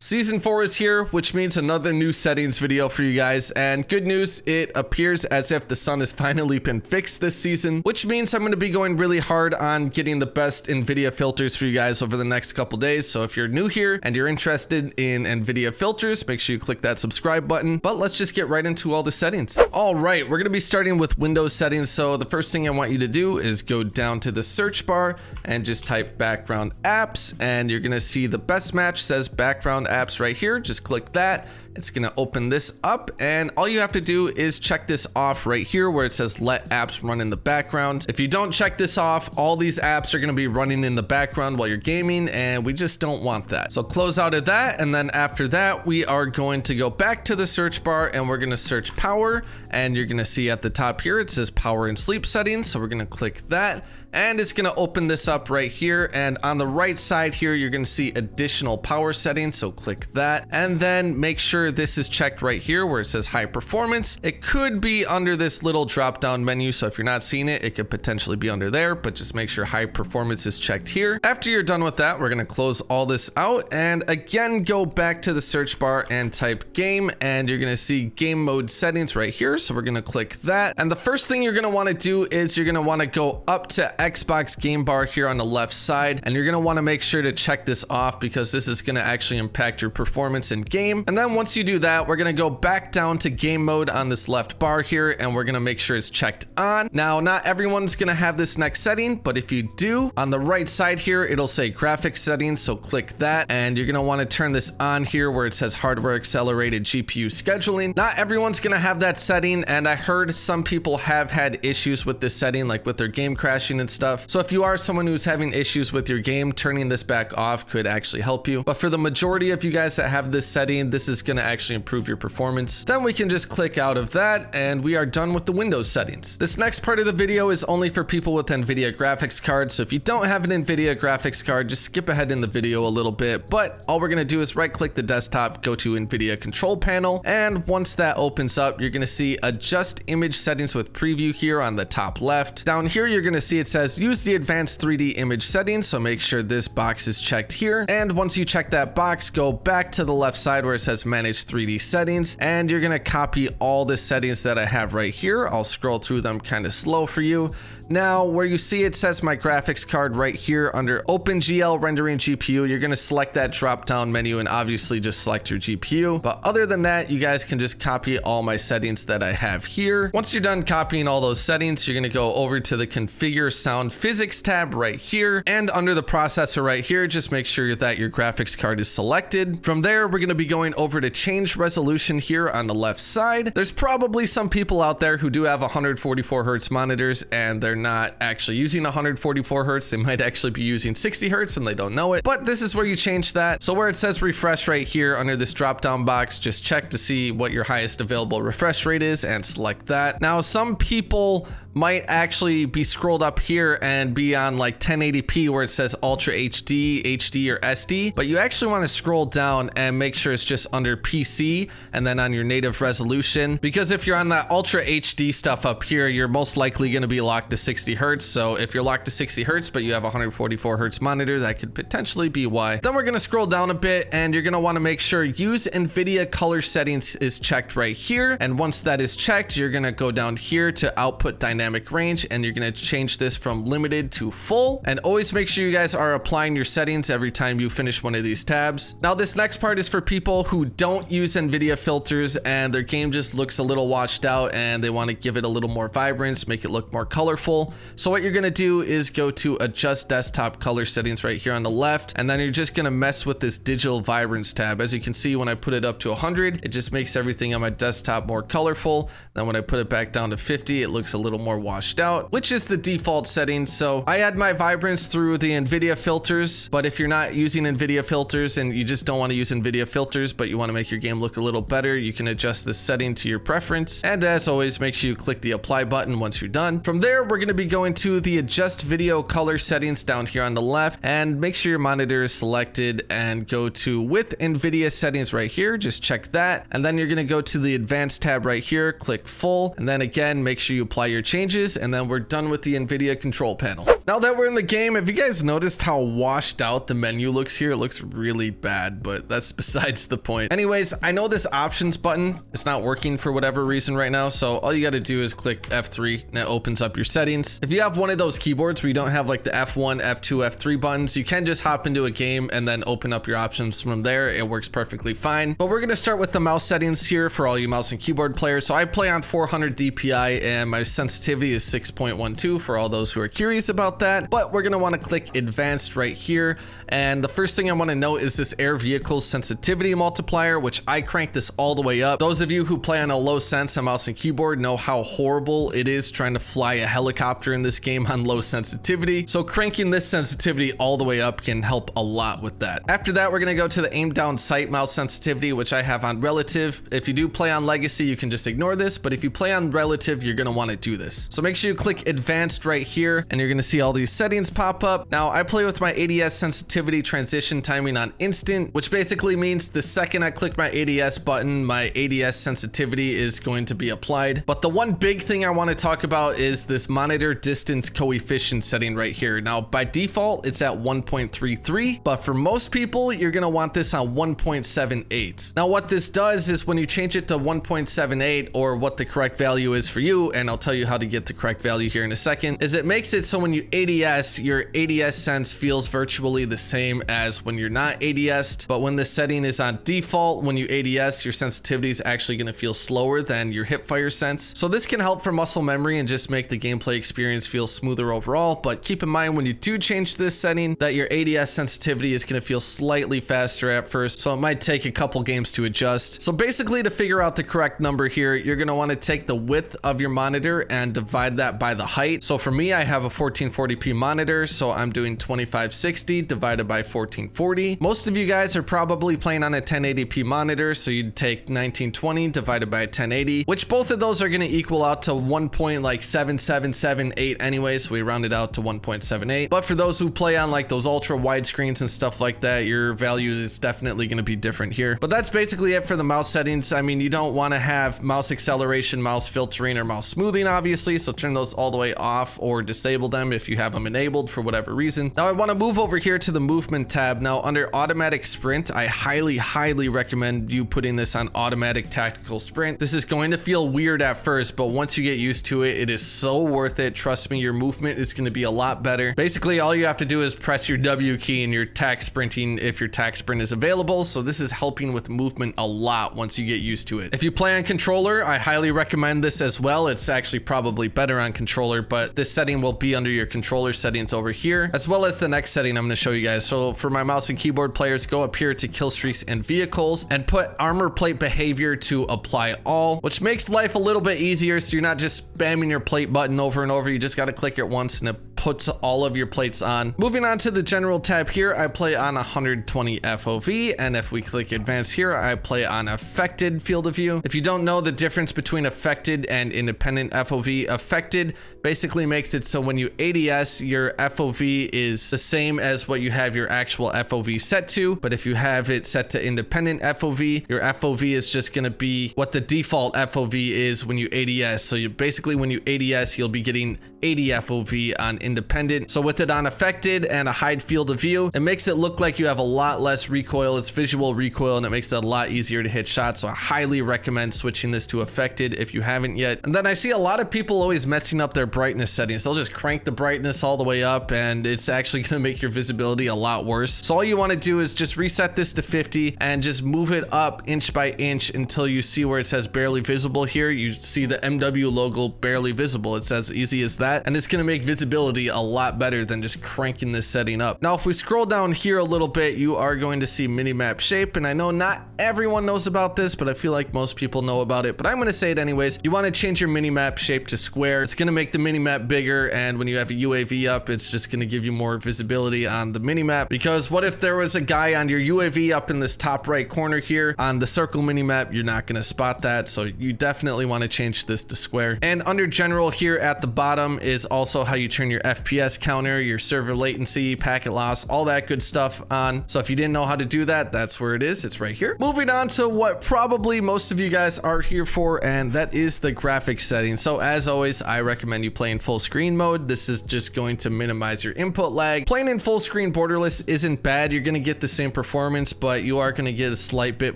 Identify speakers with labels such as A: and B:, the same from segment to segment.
A: Season 4 is here, which means another new settings video for you guys, and good news, it appears as if the sun has finally been fixed this season, which means I'm going to be going really hard on getting the best NVIDIA filters for you guys over the next couple days. So if you're new here and you're interested in NVIDIA filters, make sure you click that subscribe button. But let's just get right into all the settings. All right, we're going to be starting with Windows settings. So the first thing I want you to do is go down to the search bar and just type background apps, and you're going to see the best match says background apps right here. Just click that. It's going to open this up, and all you have to do is check this off right here where it says let apps run in the background. If you don't check this off, all these apps are going to be running in the background while you're gaming, and we just don't want that. So close out of that, and then after that, we are going to go back to the search bar and we're going to search power, and you're going to see at the top here it says power and sleep settings. So we're going to click that, and it's going to open this up right here, and on the right side here you're going to see additional power settings. So click that, and then make sure this is checked right here where it says high performance. It could be under this little drop down menu, so if you're not seeing it, it could potentially be under there, but just make sure high performance is checked here. After you're done with that, we're going to close all this out and again go back to the search bar and type game, and you're going to see game mode settings right here. So we're going to click that, and the first thing you're going to want to do is you're going to want to go up to Xbox game bar here on the left side, and you're going to want to make sure to check this off because this is going to actually impact your performance in game. And then once you do that, we're going to go back down to game mode on this left bar here, and we're going to make sure it's checked on. Now, not everyone's going to have this next setting, but if you do, on the right side here it'll say graphics settings, so click that, and you're going to want to turn this on here where it says hardware accelerated GPU scheduling. Not everyone's going to have that setting, and I heard some people have had issues with this setting, like with their game crashing and stuff. So if you are someone who's having issues with your game, turning this back off could actually help you. But for the majority of you guys that have this setting, this is going to actually improve your performance. Then we can just click out of that, and we are done with the Windows settings. This next part of the video is only for people with NVIDIA graphics cards. So if you don't have an NVIDIA graphics card, just skip ahead in the video a little bit. But all we're going to do is right click the desktop, go to NVIDIA control panel, and once that opens up, you're going to see adjust image settings with preview here on the top left. Down here, you're going to see it says use the advanced 3D image settings. So make sure this box is checked here. And once you check that box, go back to the left side where it says manage 3D settings, and you're going to copy all the settings that I have right here. I'll scroll through them kind of slow for you. Now, where you see it says my graphics card right here under OpenGL rendering GPU, you're going to select that drop down menu and obviously just select your GPU. But other than that, you guys can just copy all my settings that I have here. Once you're done copying all those settings, you're going to go over to the configure sound physics tab right here, and under the processor right here, just make sure that your graphics card is selected. From there, we're going to be going over to change resolution here on the left side. There's probably some people out there who do have 144 hertz monitors and they're not actually using 144 hertz. They might actually be using 60 hertz and they don't know it, but this is where you change that. So where it says refresh right here under this drop down box, just check to see what your highest available refresh rate is and select that. Now, some people might actually be scrolled up here and be on like 1080p where it says Ultra HD, HD, or SD, but you actually want to scroll down and make sure it's just under PC and then on your native resolution, because if you're on that Ultra HD stuff up here, you're most likely going to be locked to 60 hertz. So if you're locked to 60 hertz but you have a 144 hertz monitor, that could potentially be why. Then we're going to scroll down a bit, and you're going to want to make sure use NVIDIA color settings is checked right here, and once that is checked, you're going to go down here to output dynamic range, and you're going to change this from limited to full, and always make sure you guys are applying your settings every time you finish one of these tabs. Now, this next part is for people who don't use NVIDIA filters and their game just looks a little washed out and they want to give it a little more vibrance, make it look more colorful. So what you're going to do is go to adjust desktop color settings right here on the left, and then you're just going to mess with this digital vibrance tab. As you can see, when I put it up to 100, it just makes everything on my desktop more colorful. Then when I put it back down to 50, it looks a little more washed out, which is the default setting. So I add my vibrance through the NVIDIA filters, but if you're not using NVIDIA filters and you just don't want to use NVIDIA filters, but you want to make your game look a little better, you can adjust this setting to your preference. And as always, make sure you click the apply button once you're done. From there, we're going to be going to the adjust video color settings down here on the left, and make sure your monitor is selected and go to with NVIDIA settings right here. Just check that. And then you're going to go to the advanced tab right here, click full, and then again, make sure you apply your changes changes, and then we're done with the NVIDIA control panel. Now that we're in the game, have you guys noticed how washed out the menu looks here? It looks really bad, but that's besides the point. Anyways, I know this options button is not working for whatever reason right now, so all you got to do is click F3 and it opens up your settings. If you have one of those keyboards where you don't have like the F1, F2, F3 buttons, you can just hop into a game and then open up your options from there. It works perfectly fine. But we're going to start with the mouse settings here for all you mouse and keyboard players. So I play on 400 DPI and my sensitivity is 6.12 for all those who are curious about that. But we're going to want to click advanced right here. And the first thing I want to note is this air vehicle sensitivity multiplier, which I cranked this all the way up. Those of you who play on a low sense on mouse and keyboard know how horrible it is trying to fly a helicopter in this game on low sensitivity. So cranking this sensitivity all the way up can help a lot with that. After that, we're going to go to the aim down sight mouse sensitivity, which I have on relative. If you do play on legacy, you can just ignore this, but if you play on relative, you're going to want to do this. So make sure you click advanced right here and you're going to see all these settings pop up. Now I play with my ADS sensitivity transition timing on instant, which basically means the second I click my ADS button, my ADS sensitivity is going to be applied. But the one big thing I want to talk about is this monitor distance coefficient setting right here. Now by default, it's at 1.33, but for most people, you're going to want this on 1.78. Now what this does is when you change it to 1.78, or what the correct value is for you, and I'll tell you how to get the correct value here in a second, is it makes it so when you ADS, your ADS sense feels virtually the same as when you're not ADS'd. But when the setting is on default, when you ADS, your sensitivity is actually going to feel slower than your hipfire sense. So this can help for muscle memory and just make the gameplay experience feel smoother overall. But keep in mind when you do change this setting that your ADS sensitivity is going to feel slightly faster at first. So it might take a couple games to adjust. So basically to figure out the correct number here, you're going to want to take the width of your monitor and divide that by the height. So for me, I have a 1440p monitor, so I'm doing 2560 divided by 1440. Most of you guys are probably playing on a 1080p monitor, so you'd take 1920 divided by 1080, which both of those are going to equal out to 1.7778 anyway, so we round it out to 1.78. But for those who play on like those ultra wide screens and stuff like that, your value is definitely going to be different here. But that's basically it for the mouse settings. I mean, you don't want to have mouse acceleration, mouse filtering, or mouse smoothing, obviously, so turn those all the way off or disable them if you have them enabled for whatever reason. Now I want to move over here to the movement tab. Now under automatic sprint, I highly recommend you putting this on automatic tactical sprint. This is going to feel weird at first, but once you get used to it, it is so worth it. Trust me, your movement is going to be a lot better. Basically, all you have to do is press your W key and your tac sprinting if your tac sprint is available. So this is helping with movement a lot once you get used to it. If you play on controller, I highly recommend this as well. It's actually probably better on controller, but this setting will be under your controller settings over here, as well as the next setting I'm going to show you guys. So for my mouse and keyboard players, go up here to kill streaks and vehicles and put armor plate behavior to apply all, which makes life a little bit easier. So you're not just spamming your plate button over and over. You just got to click it once and it puts all of your plates on. Moving on to the general tab here, I play on 120 FOV, and if we click advanced here, I play on affected field of view. If you don't know the difference between affected and independent FOV, affected basically makes it so when you ADS, your FOV is the same as what you have your actual FOV set to, but if you have it set to independent FOV, your FOV is just going to be what the default FOV is when you ADS. So you basically, when you ADS, you'll be getting 80 FOV on independent. So with it on affected and a hide field of view, it makes it look like you have a lot less recoil. It's visual recoil and it makes it a lot easier to hit shots. So I highly recommend switching this to affected if you haven't yet. And then I see a lot of people always messing up their brightness settings. They'll just crank the brightness all the way up and it's actually going to make your visibility a lot worse. So all you want to do is just reset this to 50 and just move it up inch by inch until you see where it says barely visible here. You see the MW logo barely visible. It's as easy as that. And it's going to make visibility a lot better than just cranking this setting up. Now, if we scroll down here a little bit, you are going to see minimap shape. And I know not everyone knows about this, but I feel like most people know about it, but I'm going to say it anyways. You want to change your minimap shape to square. It's going to make the minimap bigger. And when you have a UAV up, it's just going to give you more visibility on the minimap. Because what if there was a guy on your UAV up in this top right corner here on the circle minimap? You're not going to spot that. So you definitely want to change this to square. And under general here at the bottom is also how you turn your FPS counter, your server latency, packet loss, all that good stuff on. So if you didn't know how to do that, that's where it is. It's right here. Moving on to what probably most of you guys are here for, and that is the graphics settings. So as always, I recommend you play in full screen mode. This is just going to minimize your input lag. Playing in full screen borderless isn't bad. You're going to get the same performance, but you are going to get a slight bit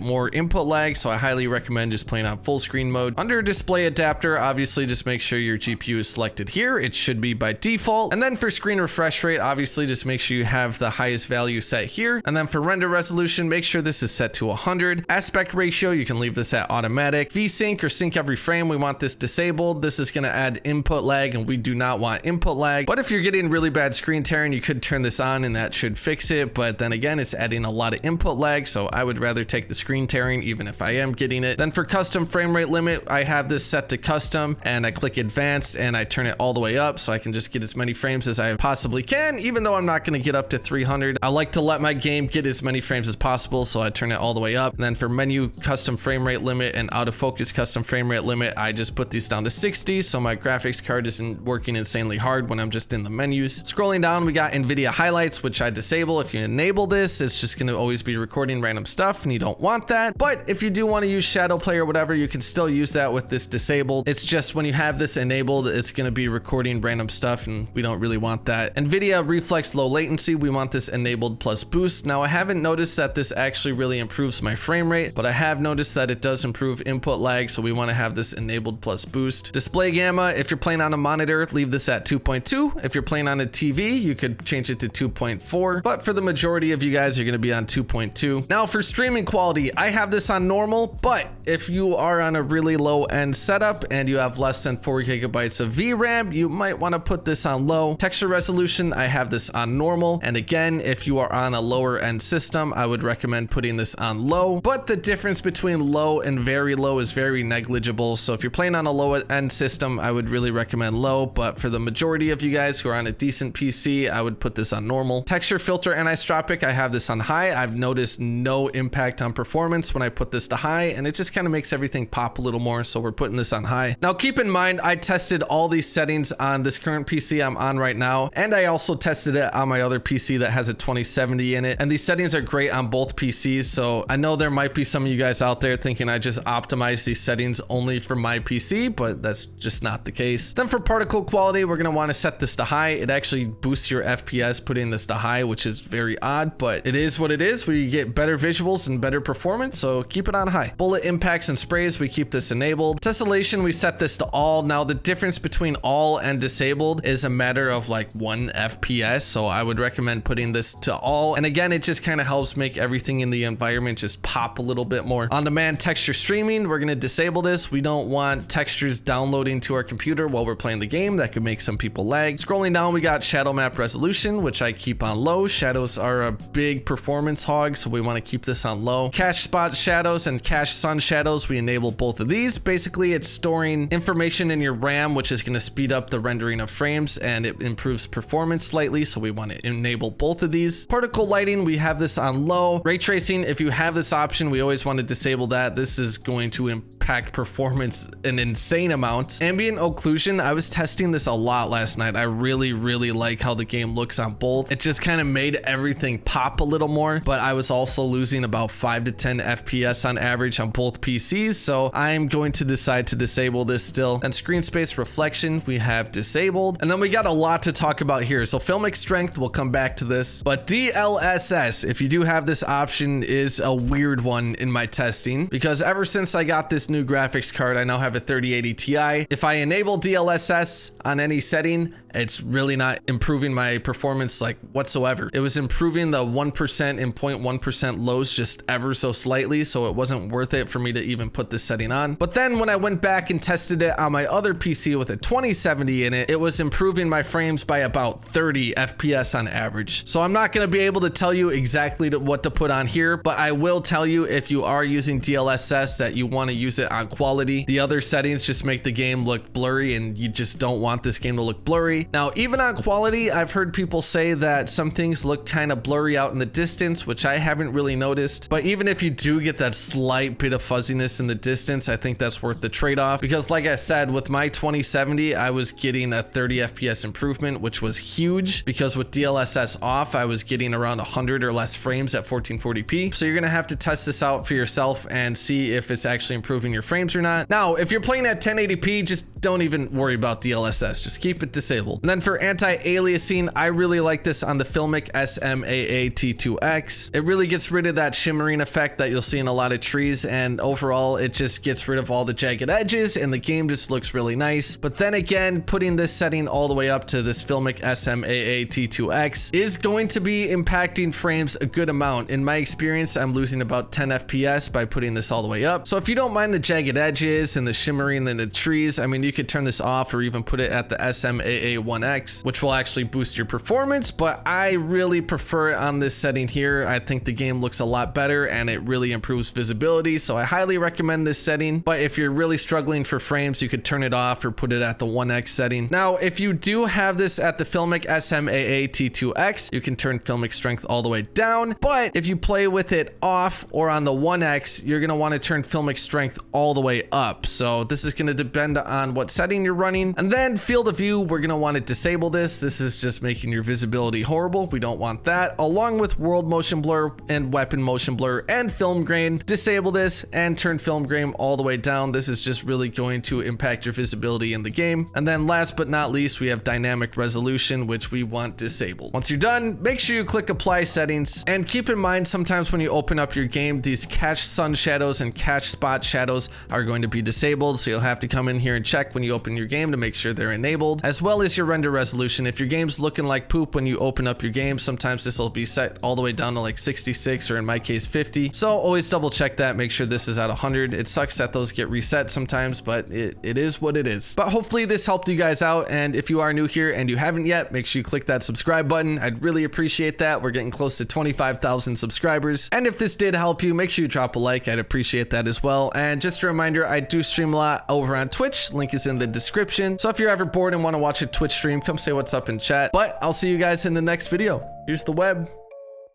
A: more input lag. So I highly recommend just playing on full screen mode. Under display adapter, obviously just make sure your GPU is selected here. It should be by default. And then for screen refresh rate, obviously just make sure you have the highest value set here. And then for render resolution, make sure this is set to 100. Aspect ratio, you can leave this at automatic. VSync or sync every frame, we want this disabled. This is going to add input lag, and we do not want input lag. But if you're getting really bad screen tearing, you could turn this on and that should fix it. But then again, it's adding a lot of input lag, so I would rather take the screen tearing even if I am getting it. Then for custom frame rate limit, I have this set to custom, and I click advanced and I turn it all the way up so I can just get as many frames as I possibly can, even though I'm not going to get up to 300. I like to let my game get as many frames as possible, so I turn it all the way up. And then for menu custom frame rate limit and out of focus custom frame rate limit, I just put these down to 60, so my graphics card isn't working insanely hard when I'm just in the menus. Scrolling down, we got NVIDIA highlights, which I disable. If you enable this, it's just going to always be recording random stuff, and you don't want that. But if you do want to use shadow play or whatever, you can still use that with this disabled. It's just when you have this enabled, it's going to be recording random stuff, and we don't really want that. NVIDIA reflex low latency, we want this enabled plus boost. Now I haven't noticed that this actually really improves my frame rate, but I have noticed that it does improve input lag, so we want to have this enabled plus boost. Display gamma, if you're playing on a monitor, leave this at 2.2. If you're playing on a TV, you could change it to 2.4, but for the majority of you guys, you're going to be on 2.2. Now for streaming quality, I have this on normal, but if you are on a really low end setup and you have less than 4 gigabytes of VRAM, you might want to put this on low. Texture resolution, I have this on normal, and again, if you are on a lower end system, I would recommend putting this on low, but the difference between low and very low is very negligible. So if you're playing on a low end system, I would really recommend low, but for the majority of you guys who are on a decent PC, I would put this on normal. Texture filter anisotropic, I have this on high. I've noticed no impact on performance when I put this to high, and it just kind of makes everything pop a little more, so we're putting this on high. Now keep in mind, I tested all these settings on this current PC I'm on right now, and I also tested it on my other PC that has a 2070 in it, and these settings are great on both PCs. So I know there might be some of you guys out there thinking I just optimized these settings only for my PC, but that's just not the case. Then for particle quality, we're going to want to set this to high. It actually boosts your FPS putting this to high, which is very odd, but it is what it is. We get better visuals and better performance, so keep it on high. Bullet impacts and sprays, we keep this enabled. Tessellation, we set this to all. Now the difference between all and disabled is a matter of like 1 FPS, so I would recommend putting this to all. And again, it just kind of helps make everything in the environment just pop a little bit more. On demand texture streaming, we're going to disable this. We don't want textures downloading to our computer while we're playing the game. That could make some people lag. Scrolling down, we got shadow map resolution, which I keep on low. Shadows are a big performance hog, so we want to keep this on low. Cache spot shadows and cache sun shadows, we enable both of these. Basically, it's storing information in your RAM, which is going to speed up the rendering of frames, and it improves performance slightly, so we want to enable both of these. Particle lighting, we have this on low. Ray tracing, if you have this option, we always want to disable that. This is going to impact performance an insane amount. Ambient occlusion, I was testing this a lot last night. I really like how the game looks on both. It just kind of made everything pop a little more, but I was also losing about 5 to 10 FPS on average on both PCs, so I'm going to decide to disable this still. And screen space reflection, we have disabled. And then we got a lot to talk about here. So filmic strength, we'll come back to this, but DLSS, if you do have this option, is a weird one in my testing, because ever since I got this new graphics card, I now have a 3080 Ti. If I enable DLSS on any setting, it's really not improving my performance like whatsoever. It was improving the 1% and 0.1% lows just ever so slightly, so it wasn't worth it for me to even put this setting on. But then when I went back and tested it on my other PC with a 2070 in it, it was improving my frames by about 30 FPS on average. So I'm not going to be able to tell you exactly what to put on here, but I will tell you if you are using DLSS that you want to use it on quality. The other settings just make the game look blurry, and you just don't want this game to look blurry. quality. Now, even on quality, I've heard people say that some things look kind of blurry out in the distance, which I haven't really noticed. But even if you do get that slight bit of fuzziness in the distance, I think that's worth the trade-off, because like I said, with my 2070, I was getting a 30 FPS improvement, which was huge, because with DLSS off, I was getting around 100 or less frames at 1440p. So you're gonna have to test this out for yourself and see if it's actually improving your frames or not. Now, if you're playing at 1080p, just don't even worry about DLSS. Just keep it disabled. And then for anti-aliasing, I really like this on the Filmic SMAA-T2X. It really gets rid of that shimmering effect that you'll see in a lot of trees, and overall, it just gets rid of all the jagged edges, and the game just looks really nice. But then again, putting this setting all the way up to this Filmic SMAA-T2X is going to be impacting frames a good amount. In my experience, I'm losing about 10 FPS by putting this all the way up. So if you don't mind the jagged edges and the shimmering in the trees, I mean, you could turn this off or even put it at the SMAA1X, which will actually boost your performance, but I really prefer it on this setting here. I think the game looks a lot better and it really improves visibility, so I highly recommend this setting. But if you're really struggling for frames, you could turn it off or put it at the 1X setting. Now, if you do have this at the Filmic SMAA-T2X, you can turn filmic strength all the way down, but if you play with it off or on the 1X, you're gonna want to turn filmic strength all the way up. So this is gonna depend on what setting you're running. And then field of view, we're gonna want to disable this. This is just making your visibility horrible. We don't want that. Along with world motion blur and weapon motion blur and film grain, disable this and turn film grain all the way down. This is just really going to impact your visibility in the game. And then last but not least, we have dynamic resolution, which we want disabled. Once you're done, make sure you click apply settings, and keep in mind sometimes when you open up your game, these catch sun shadows and catch spot shadows are going to be disabled, so you'll have to come in here and check when you open your game to make sure they're enabled, as well as your render resolution. If your game's looking like poop when you open up your game, sometimes this will be set all the way down to like 66 or in my case 50, so always double check that, make sure this is at 100. It sucks that those get reset sometimes, but it is what it is. But hopefully this helped you guys out, and if you are new here and you haven't yet, make sure you click that subscribe button. I'd really appreciate that. We're getting close to 25,000 subscribers, and if this did help you, make sure you drop a like. I'd appreciate that as well. And just a reminder, I do stream a lot over on Twitch. Link is in the description, so if you're ever bored and want to watch a Twitch stream, come say what's up in chat. But I'll see you guys in the next video. Here's the web.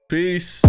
A: Peace.